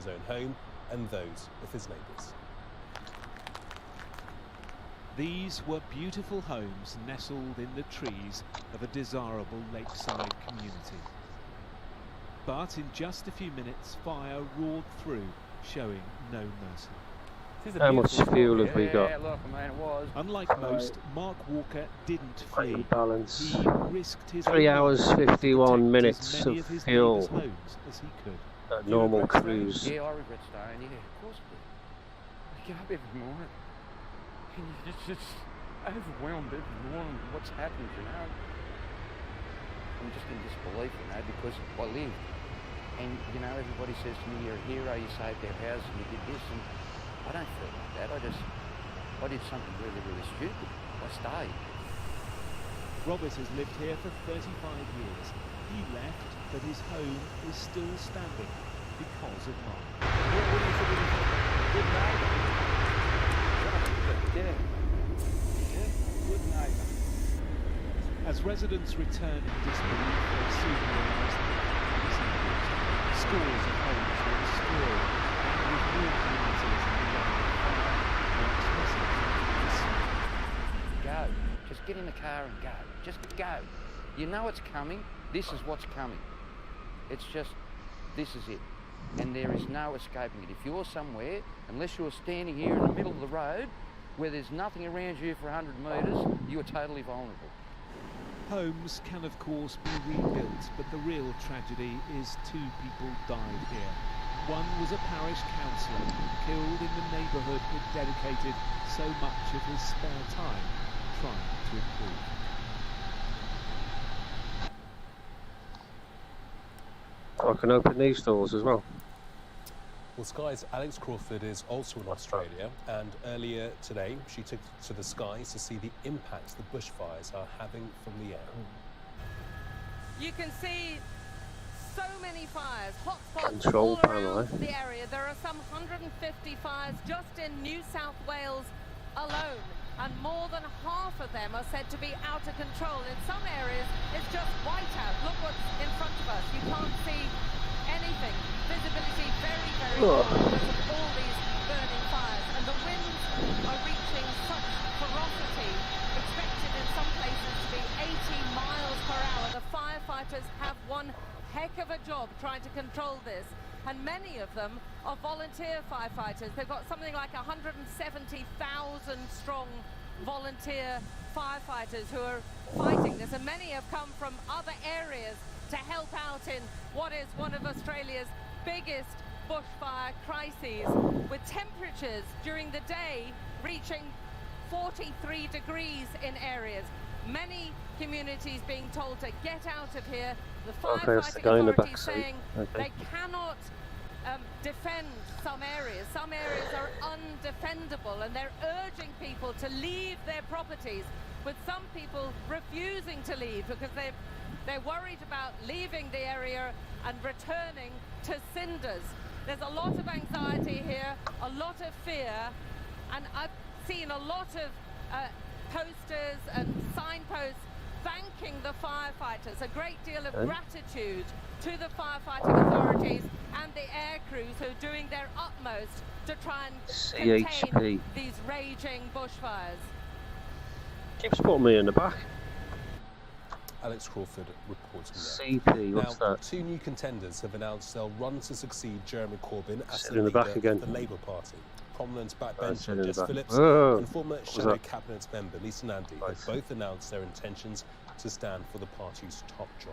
his own home and those of his neighbours. These were beautiful homes nestled in the trees of a desirable lakeside community. But in just a few minutes, fire roared through, showing no mercy. How much fuel have we got? Yeah, look, I mean, it was. Unlike most, Mark Walker didn't flee. Balance. He risked his 3 own hours, life to 51 protect minutes as many of his fuel. neighbours' homes as he could. A normal cruise. Yeah, I regret staying. Yeah, of course I do. I get up every morning and you're just overwhelmed every morning with what's happened, you know. I'm just in disbelief, you know, because I lived. And, you know, everybody says to me, you're a hero, you saved our house and you did this, and I don't feel like that. I did something really, really stupid. I stayed. Robert has lived here for 35 years. He left, but his home is still standing because of Mark. Good neighbour. Yeah. Good neighbour. As residents return in disbelief, they soon realise that scores of homes were destroyed, and with more communities in the line of fire, Mark's message is Go. Just get in the car and go. Just go. You know it's coming. This is what's coming. It's just, this is it. And there is no escaping it. If you're somewhere, unless you're standing here in the middle of the road, where there's nothing around you for 100 metres, you are totally vulnerable. Homes can of course be rebuilt, but the real tragedy is 2 people died here. One was a parish councillor, killed in the neighbourhood that dedicated so much of his spare time trying to improve. I can open these doors as well. Well, Sky's Alex Crawford is also in Australia, and earlier today she took to the skies to see the impacts the bushfires are having from the air. You can see so many fires, hotspots Control all panel, around the area. There are some 150 fires just in New South Wales alone, and more than half of them are said to be out of control. In some areas, it's just whiteout. Look what's in front of us. You can't see anything. Visibility very, very low because of all these burning fires. And the winds are reaching such ferocity, expected in some places to be 80 miles per hour. The firefighters have one heck of a job trying to control this. And many of them are volunteer firefighters. They've got something like 170,000 strong volunteer firefighters who are fighting this. And many have come from other areas to help out in what is one of Australia's biggest bushfire crises, with temperatures during the day reaching 43 degrees in areas. Many communities being told to get out of here. The firefighting authorities saying they cannot defend some areas. Some areas are undefendable, and they're urging people to leave their properties, with some people refusing to leave because they're worried about leaving the area and returning to cinders. There's a lot of anxiety here, a lot of fear, and I've seen a lot of posters and signposts thanking the firefighters, a great deal of gratitude to the firefighting authorities and the air crews who are doing their utmost to try and contain these raging bushfires. Keeps putting me in the back. Alex Crawford reporting CP, what's now, that? 2 new contenders have announced they'll run to succeed Jeremy Corbyn as the in the leader back again. of the Labour Party. Prominent backbencher Jess back. Phillips Oh, and former Shadow Cabinet member Lisa Nandy have both announced their intentions to stand for the party's top job.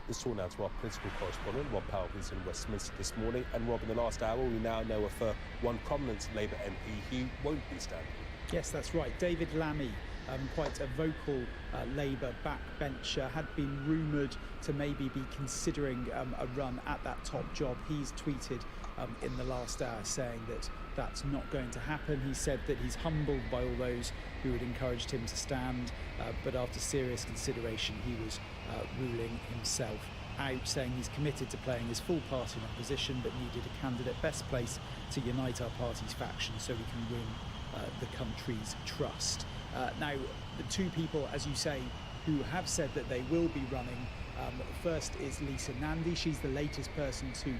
Let's talk now to our political correspondent, Rob Powell, who's in Westminster this morning. And Rob, in the last hour, we now know of one prominent Labour MP who won't be standing. Yes, that's right. David Lammy, quite a vocal Labour backbencher, had been rumoured to maybe be considering a run at that top job. He's tweeted in the last hour saying that that's not going to happen. He said that he's humbled by all those who had encouraged him to stand, but after serious consideration he was ruling himself out, saying he's committed to playing his full part in opposition but needed a candidate best placed to unite our party's faction so we can win the country's trust. Now, the 2 people, as you say, who have said that they will be running First is Lisa Nandy. She's the latest person to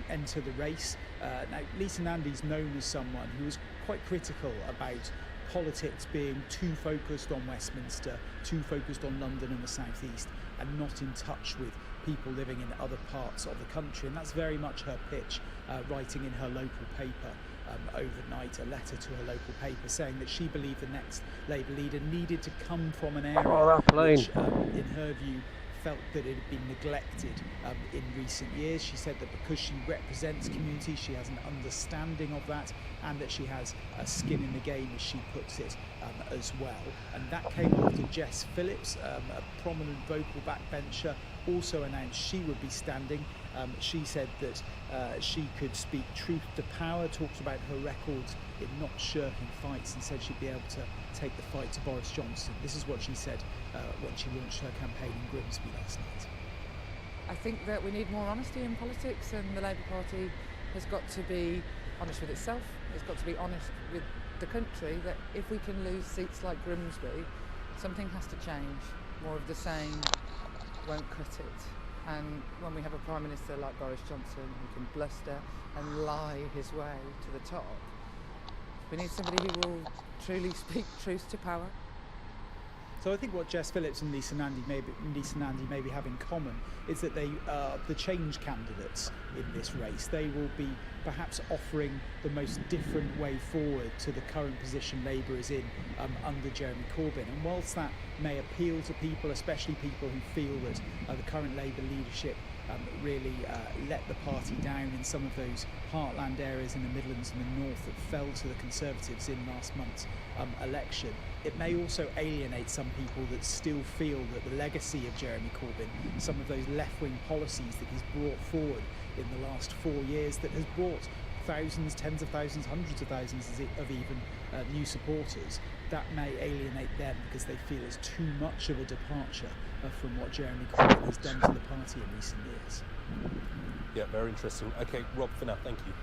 enter the race. Now, Lisa Nandy's known as someone who was quite critical about politics being too focused on Westminster, too focused on London and the South East, and not in touch with people living in other parts of the country. And that's very much her pitch, writing in her local paper overnight a letter to her local paper saying that she believed the next Labour leader needed to come from an area which, in her view, felt that it had been neglected in recent years. She said that because she represents communities, she has an understanding of that, and that she has a skin in the game, as she puts it, as well. And that came after Jess Phillips, a prominent vocal backbencher, also announced she would be standing. She said that she could speak truth to power, talked about her records in not shirking fights, and said she'd be able to take the fight to Boris Johnson. This is what she said when she launched her campaign in Grimsby last night. I think that we need more honesty in politics, and the Labour Party has got to be honest with itself. It's got to be honest with the country that if we can lose seats like Grimsby, something has to change. More of the same won't cut it. And when we have a Prime Minister like Boris Johnson who can bluster and lie his way to the top, we need somebody who will truly speak truth to power. So I think what Jess Phillips and Lisa Nandy maybe have in common is that they are the change candidates in this race. They will be perhaps offering the most different way forward to the current position Labour is in under Jeremy Corbyn. And whilst that may appeal to people, especially people who feel that the current Labour leadership really let the party down in some of those heartland areas in the Midlands and the North that fell to the Conservatives in last month's election, it may also alienate some people that still feel that the legacy of Jeremy Corbyn, some of those left-wing policies that he's brought forward in the last 4 years, that has brought thousands, tens of thousands, hundreds of thousands of even new supporters, that may alienate them because they feel it's too much of a departure from what Jeremy Corbyn has done to the party in recent years. Yeah, very interesting. Okay, Rob, for now, thank you.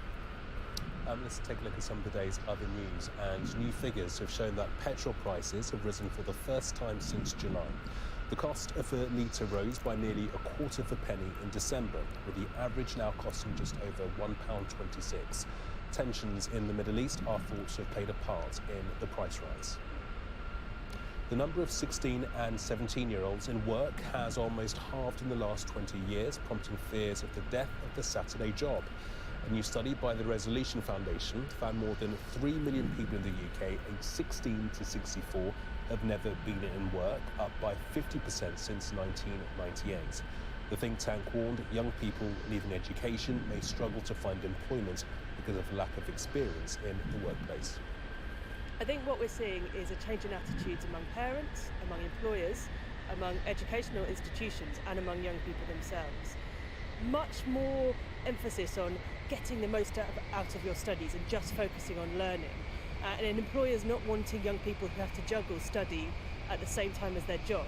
Let's take a look at some of the day's other news. And new figures have shown that petrol prices have risen for the first time since July. The cost of a litre rose by nearly a quarter of a penny in December, with the average now costing just over £1.26. Tensions in the Middle East are thought to have played a part in the price rise. The number of 16 and 17-year-olds in work has almost halved in the last 20 years, prompting fears of the death of the Saturday job. A new study by the Resolution Foundation found more than 3 million people in the UK aged 16 to 64 have never been in work, up by 50% since 1998. The think tank warned young people leaving education may struggle to find employment because of lack of experience in the workplace. I think what we're seeing is a change in attitudes among parents, among employers, among educational institutions and among young people themselves. Much more emphasis on getting the most out of your studies and just focusing on learning. And employers not wanting young people who have to juggle study at the same time as their job.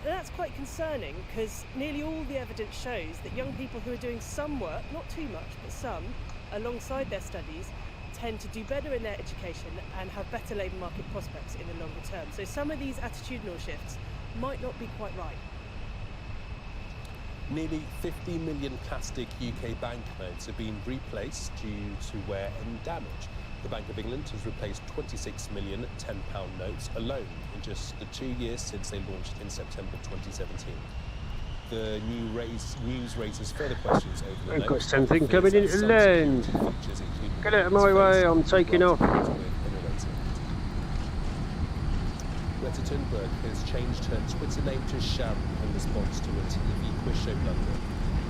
And that's quite concerning because nearly all the evidence shows that young people who are doing some work, not too much, but some, alongside their studies, tend to do better in their education and have better labour market prospects in the longer term. So some of these attitudinal shifts might not be quite right. Nearly 50 million plastic UK banknotes have been replaced due to wear and damage. The Bank of England has replaced 26 million £10 notes alone in just the 2 years since they launched in September 2017. The news raises further questions over the I've got something coming into land. Get out of my way, I'm taking off. Greta Thunberg has changed her Twitter name to Sharon in response to a TV quiz show London.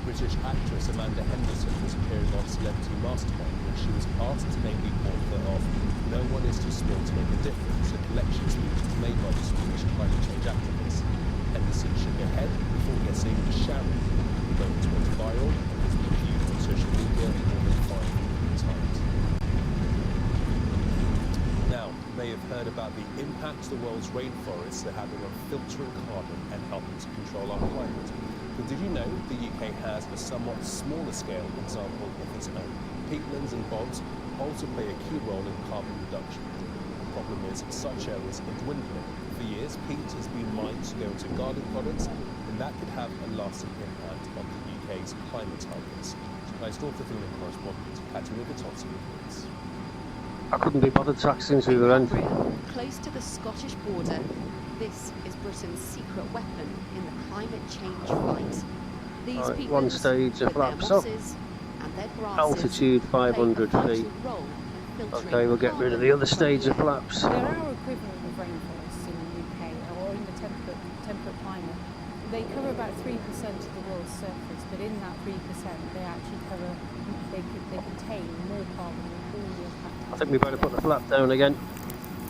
British actress Amanda Henderson was appearing on Celebrity Mastermind when she was asked to name the author of No One Is Too Small to Make a Difference, a collection speech made by the Swedish climate change activist. Henderson shook her head before guessing Sharon. The moment went viral and has been viewed on social media more than 5 million times. Now, you may have heard about the impact the world's rainforests are having on filtering carbon and helping to control our climate. But did you know the UK has a somewhat smaller scale example of its own? Peatlands and bogs also play a key role in carbon reduction. The problem is such areas are dwindling. For years, peat has been mined to go into garden products, but and that could have a lasting impact on the UK's climate targets. Tonight's North of England correspondent Katerina Vitozzi reports. I couldn't be bothered taxing through the rent. Close to the Scottish border, this is Britain's secret weapon in the climate change fight. These people one stage of flaps up. Altitude 500 feet. Okay, we'll get rid of the other stage of flaps. There are equivalent of rainforests in the UK or in the temperate climate. They cover about 3% of the world's surface, but in that 3% they actually cover, they contain more carbon than all the impact. I think we better put the flap down again.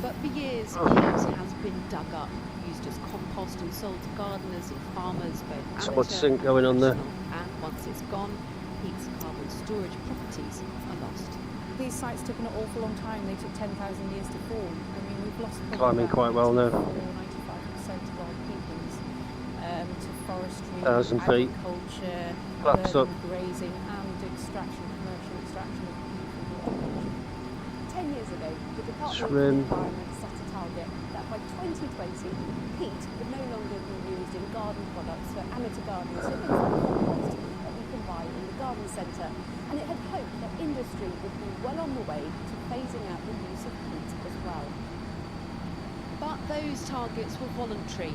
But for years, peat has been dug up, used as compost and sold to gardeners and farmers, both So much zinc going on there. And once it's gone, peat's carbon storage properties are lost. These sites took an awful long time. They took 10,000 years to form. I mean, we've lost climbing quite well now. 95% of our peatlands to forestry, 1,000 feet. agriculture, Flaps up. grazing, and extraction, commercial extraction of peat from agriculture. 10 years ago, the Department of the Environment set a target that by 2020, peat would no longer be used in garden products for amateur gardeners, so things like compost that we can buy in the garden centre. And it had hoped that industry would be well on the way to phasing out the use of peat as well. But those targets were voluntary,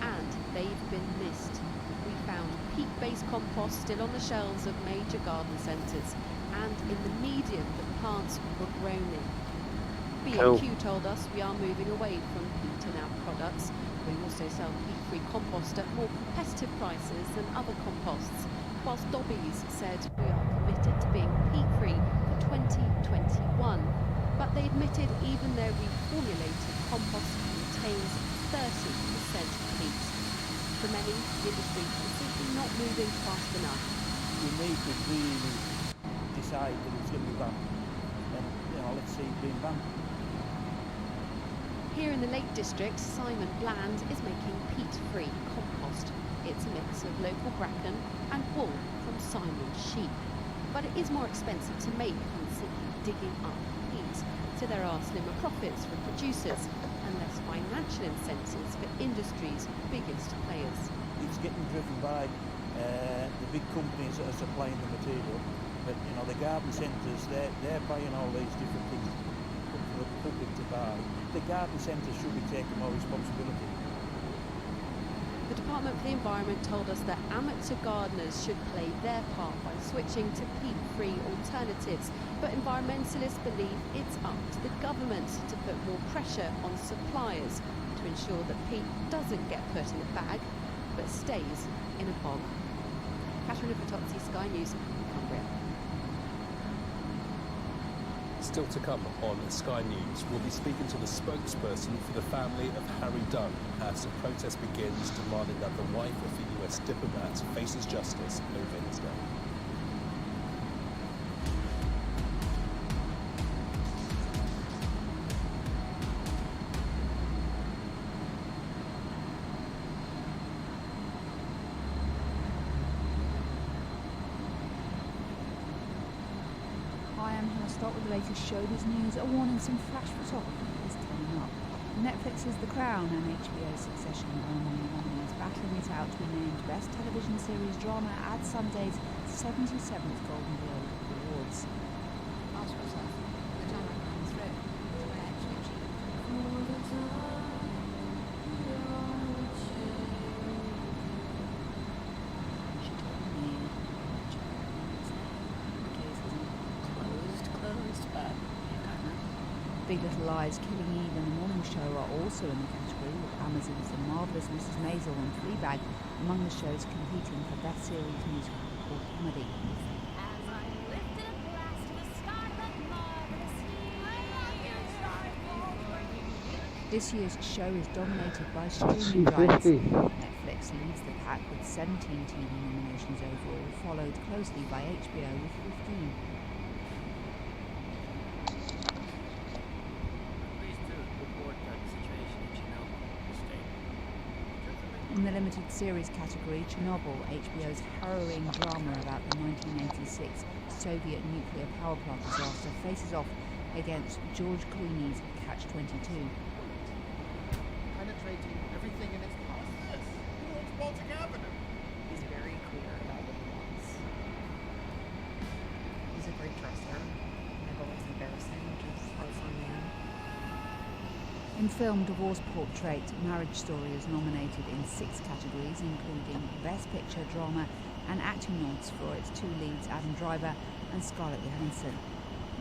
and they've been missed. We found peat-based compost still on the shelves of major garden centres, and in the medium that plants were grown in. B&Q told us we are moving away from peat in our products. We also sell peat-free compost at more competitive prices than other composts, whilst Dobbies said we are committed to being peat-free for 2021. But they admitted even their reformulated compost contains 30% peat. For many, the industry is simply not moving fast enough. We need to really decide that it's going to be banned. And, let's see it being banned. Here in the Lake District, Simon Bland is making peat-free compost. It's a mix of local bracken and wool from Simon's sheep. But it is more expensive to make than simply digging up peat, so there are slimmer profits for producers and less financial incentives for industry's biggest players. It's getting driven by the big companies that are supplying the material, but the garden centres, they're buying all these different things for the public to buy. The garden centres should be taking more responsibility. The Department for the Environment told us that amateur gardeners should play their part by switching to peat-free alternatives, but environmentalists believe it's up to the government to put more pressure on suppliers to ensure that peat doesn't get put in a bag, but stays in a bog. Katerina Vitozzi, Sky News, Cumbria. Still to come on Sky News, we'll be speaking to the spokesperson for the family of Harry Dunn as the protest begins, demanding that the wife of the US diplomat faces justice over his death. Start with the latest showbiz news. A warning: some flash photography is coming up. Netflix's The Crown and HBO's Succession are among the nominees, battling it out to be named Best Television Series Drama at Sunday's 77th Golden Globe Awards. Ask yourself, the time I've gone through, do I actually achieve? Big Little Lies, Killing Eve and The Morning Show are also in the category, with Amazon's The Marvellous Mrs. Maisel and Fleabag among the shows competing for Best Series Musical or Comedy. This year's show is dominated by streaming rights. Netflix leads the pack with 17 TV nominations overall, followed closely by HBO with 15. In the limited series category, Chernobyl, HBO's harrowing drama about the 1986 Soviet nuclear power plant disaster, faces off against George Clooney's Catch-22. Penetrating everything in its path. Yes, Walter Gavin. In film Divorce Portrait, Marriage Story is nominated in 6 categories, including Best Picture, Drama and Acting nods for its 2 leads, Adam Driver and Scarlett Johansson.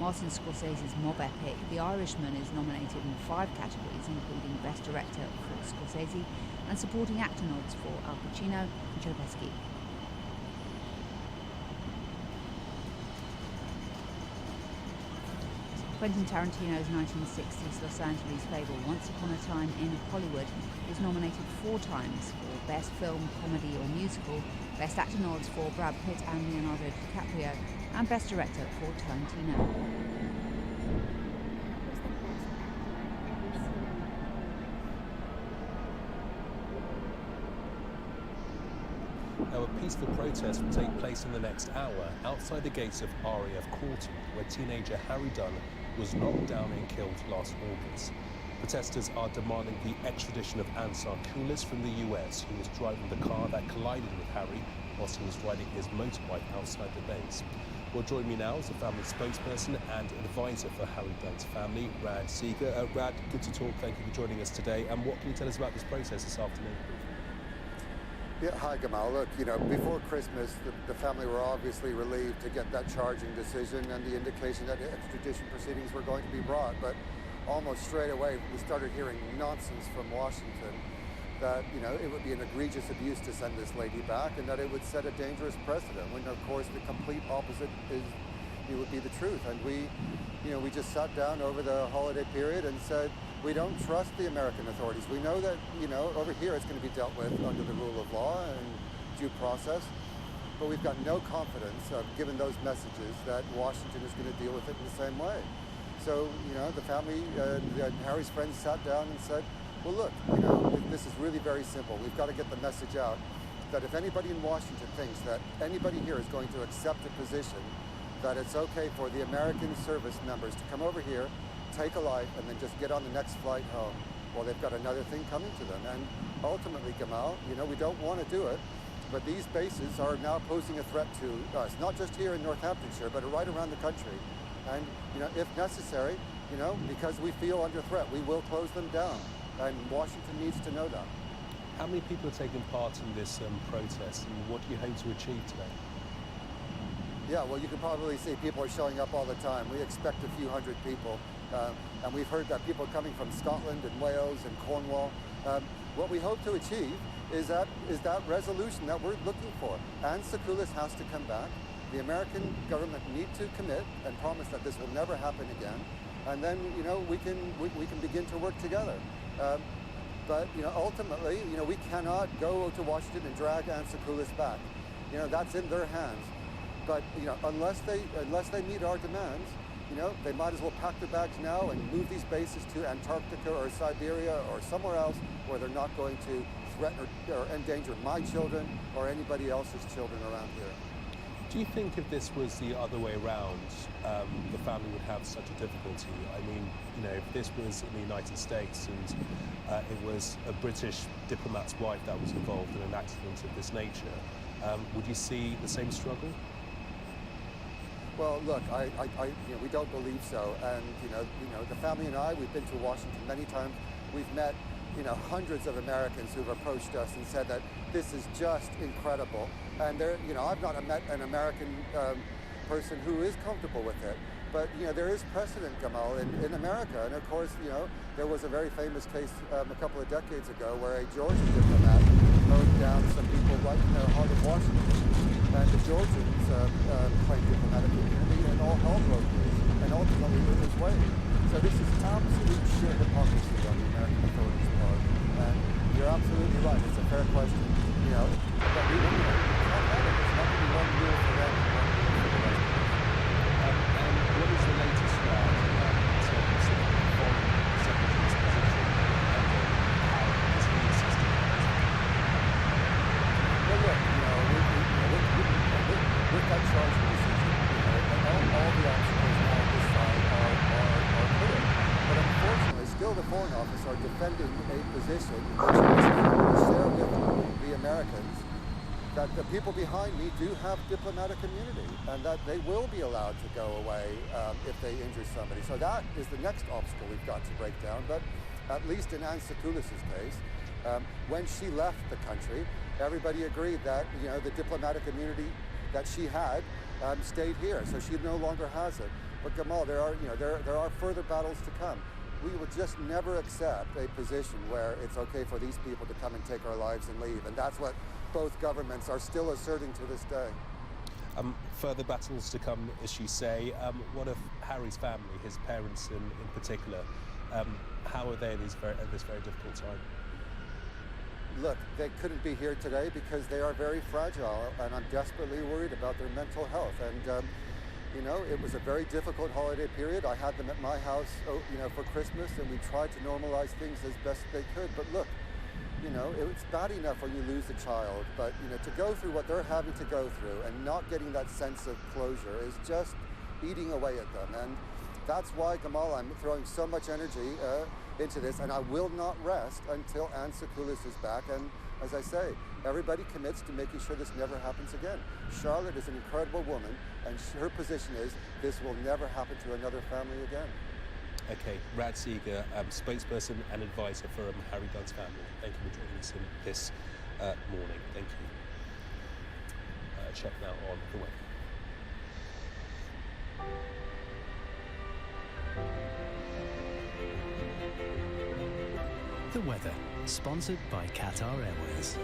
Martin Scorsese's mob epic, The Irishman, is nominated in 5 categories, including Best Director for Scorsese and Supporting Actor nods for Al Pacino and Joe Pesci. Quentin Tarantino's 1960s Los Angeles fable Once Upon a Time in Hollywood was nominated 4 times for Best Film, Comedy or Musical, Best Actor nods for Brad Pitt and Leonardo DiCaprio, and Best Director for Tarantino. Now, a peaceful protest will take place in the next hour outside the gates of RAF Quarter, where teenager Harry Dunn was knocked down and killed last August. Protesters are demanding the extradition of Ansar Koulis from the US, who was driving the car that collided with Harry whilst he was riding his motorbike outside the base. Well, join me now is the family spokesperson and advisor for Harry Dunn's family, Rad Seeger. Rad, good to talk. Thank you for joining us today. And what can you tell us about this process this afternoon? Yeah, hi Gamal. Look, before Christmas, the family were obviously relieved to get that charging decision and the indication that extradition proceedings were going to be brought. But almost straight away, we started hearing nonsense from Washington that, it would be an egregious abuse to send this lady back and that it would set a dangerous precedent, when of course the complete opposite would be the truth. And we just sat down over the holiday period and said, we don't trust the American authorities. We know that, over here it's going to be dealt with under the rule of law and due process, but we've got no confidence, given those messages, that Washington is going to deal with it in the same way. So, the family, Harry's friends sat down and said, well, look, this is really very simple. We've got to get the message out that if anybody in Washington thinks that anybody here is going to accept a position that it's okay for the American service members to come over here, take a life, and then just get on the next flight home, well, they've got another thing coming to them. And ultimately, Gamal, we don't want to do it, but these bases are now posing a threat to us, not just here in Northamptonshire, but right around the country. And, if necessary, because we feel under threat, we will close them down. And Washington needs to know that. How many people are taking part in this protest, and what do you hope to achieve today? Yeah, well, you can probably see people are showing up all the time. We expect a few hundred people. And we've heard that people are coming from Scotland and Wales and Cornwall. What we hope to achieve is that resolution that we're looking for. Ansar Koulis has to come back. The American government need to commit and promise that this will never happen again. And then, we can begin to work together. But, ultimately, we cannot go to Washington and drag Ansar Koulis back. That's in their hands. But, unless they meet our demands, they might as well pack their bags now and move these bases to Antarctica or Siberia or somewhere else where they're not going to threaten or endanger my children or anybody else's children around here. Do you think if this was the other way around, the family would have such a difficulty? I mean, if this was in the United States and it was a British diplomat's wife that was involved in an accident of this nature, would you see the same struggle? Well, look, we don't believe so. And, the family and I, we've been to Washington many times. We've met, hundreds of Americans who've approached us and said that this is just incredible. And I've not met an American person who is comfortable with it. But, there is precedent, Gamal, in America. And of course, there was a very famous case a couple of decades ago where a Georgian diplomat mowed down some people right in the heart of Washington. And the Georgians claimed diplomatic immunity, and all hell broke loose, and ultimately it was waived. So this is absolute sheer hypocrisy on the American authorities' part. And you're absolutely right. It's a fair question. But we can't have it. It's not going to be one rule for them and one rule for the rest of us. And what is the latest round in terms of the foreign secretary's position and how is he assisting? Well, look, with that charging decision, and all the obstacles now on this side are clear. But unfortunately, still the Foreign Office are defending a position which is share with the Americans that the people behind me do have diplomatic immunity and that they will be allowed to go away if they injure somebody. So that is the next obstacle we've got to break down. But at least in Anne Secoulis's case, when she left the country, everybody agreed that, you know, the diplomatic immunity that she had stayed here, so she no longer has it. But Gamal, there are further battles to come. We will just never accept a position where it's okay for these people to come and take our lives and leave, and that's what both governments are still asserting to this day. Further battles to come, as you say. What of Harry's family, his parents in particular? How are they at this very difficult time? Look, they couldn't be here today because they are very fragile, and I'm desperately worried about their mental health. And you know, it was a very difficult holiday period. I had them at my house, you know, for Christmas, and we tried to normalize things as best they could. But look, you know, it's bad enough when you lose a child, but, you know, to go through what they're having to go through and not getting that sense of closure is just eating away at them. And that's why, Gamal, I'm throwing so much energy into this, and I will not rest until Anne Secoulis is back. And as I say, everybody commits to making sure this never happens again. Charlotte is an incredible woman, and her position is this will never happen to another family again. Okay, Rad Seeger, spokesperson and advisor for Harry Gunn's family. Thank you for joining us in this morning. Thank you. Check now on the web. The weather, sponsored by Qatar Airways.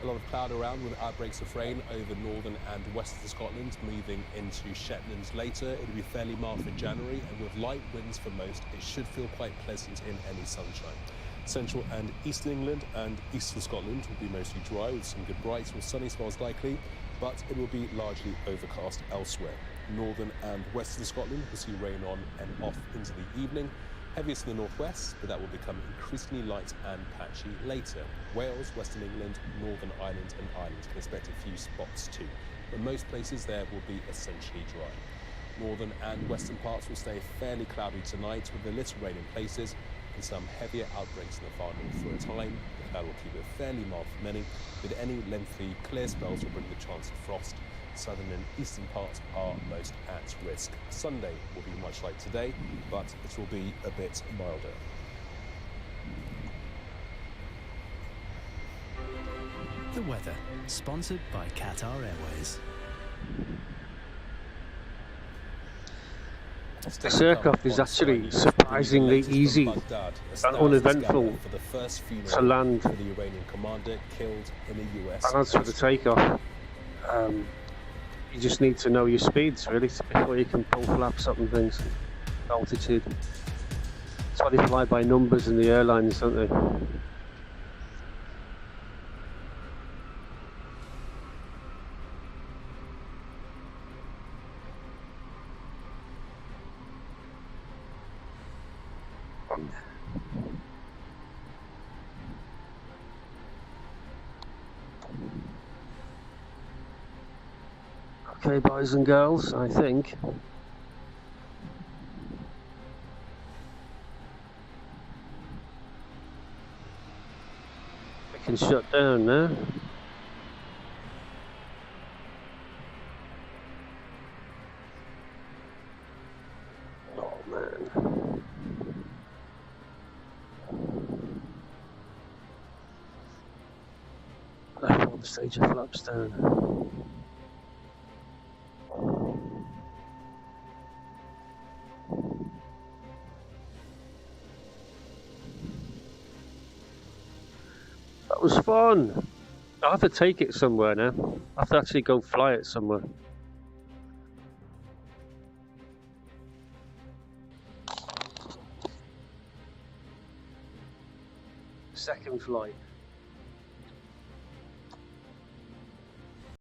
A lot of cloud around with outbreaks of rain over northern and western Scotland, moving into Shetland later. It'll be fairly mild for January, and with light winds for most, it should feel quite pleasant in any sunshine. Central and eastern England and eastern Scotland will be mostly dry with some good bright or sunny spells likely, but it will be largely overcast elsewhere. Northern and western Scotland will see rain on and off into the evening. Heaviest in the northwest, but that will become increasingly light and patchy later. Wales, Western England, Northern Ireland and Ireland can expect a few spots too, but most places there will be essentially dry. Northern and western parts will stay fairly cloudy tonight with a little rain in places and some heavier outbreaks in the far north for a time. The cloud will keep it fairly mild for many, but any lengthy clear spells will bring the chance of frost. Southern and eastern parts are most at risk. Sunday will be much like today, but it will be a bit milder. The weather, sponsored by Qatar Airways. Surkoff is actually surprisingly easy and uneventful to land. For the Iranian commander killed in the US. And as for the takeoff, you just need to know your speeds really before you can pull flaps up and things. Altitude. That's why they fly by numbers in the airlines, don't they? Okay, boys and girls, I think we can shut down now. Oh man. Left one stage of flaps down. That was fun. I have to take it somewhere now. I have to actually go fly it somewhere. Second flight.